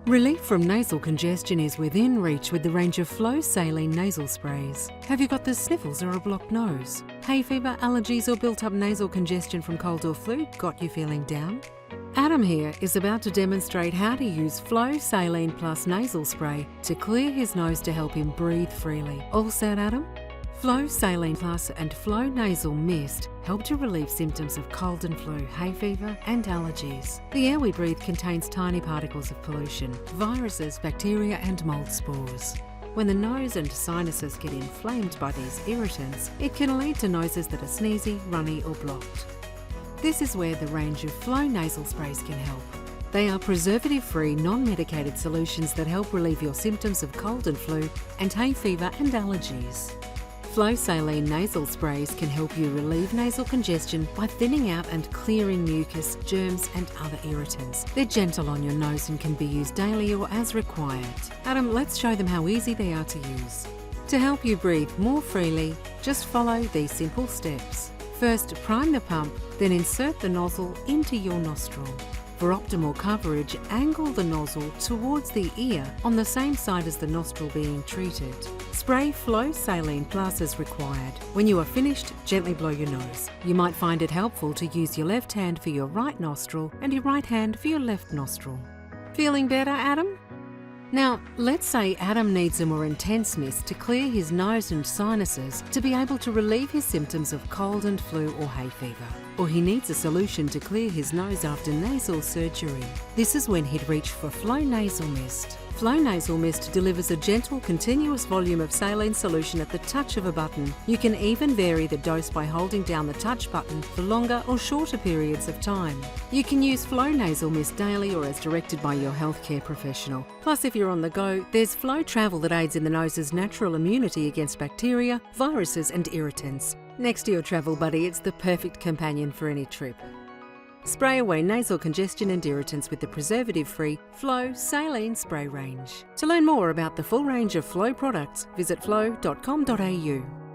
Relief from nasal congestion is within reach with the range of FLO Saline nasal sprays. Have you got the sniffles or a blocked nose? Hay fever, allergies or built-up nasal congestion from cold or flu got you feeling down? Adam here is about to demonstrate how to use FLO Saline Plus nasal spray to clear his nose to help him breathe freely. All set, Adam? FLO Saline Plus and FLO Nasal Mist help to relieve symptoms of cold and flu, hay fever and allergies. The air we breathe contains tiny particles of pollution, viruses, bacteria and mold spores. When the nose and sinuses get inflamed by these irritants, it can lead to noses that are sneezy, runny or blocked. This is where the range of FLO nasal sprays can help. They are preservative-free, non-medicated solutions that help relieve your symptoms of cold and flu and hay fever and allergies. FLO Saline nasal sprays can help you relieve nasal congestion by thinning out and clearing mucus, germs and other irritants. They're gentle on your nose and can be used daily or as required. Adam, let's show them how easy they are to use. To help you breathe more freely, just follow these simple steps. First, prime the pump, then insert the nozzle into your nostril. For optimal coverage, angle the nozzle towards the ear on the same side as the nostril being treated. Spray FLO Saline Plus as required. When you are finished, gently blow your nose. You might find it helpful to use your left hand for your right nostril and your right hand for your left nostril. Feeling better, Adam? Now, let's say Adam needs a more intense mist to clear his nose and sinuses to be able to relieve his symptoms of cold and flu or hay fever. Or he needs a solution to clear his nose after nasal surgery. This is when he'd reach for FLO Nasal Mist. FLO Nasal Mist delivers a gentle, continuous volume of saline solution at the touch of a button. You can even vary the dose by holding down the touch button for longer or shorter periods of time. You can use FLO Nasal Mist daily or as directed by your healthcare professional. Plus, if you're on the go, there's FLO Travel that aids in the nose's natural immunity against bacteria, viruses and irritants. Next to your travel buddy, it's the perfect companion for any trip. Spray away nasal congestion and irritants with the preservative-free FLO Saline Spray range. To learn more about the full range of FLO products, visit flo.com.au.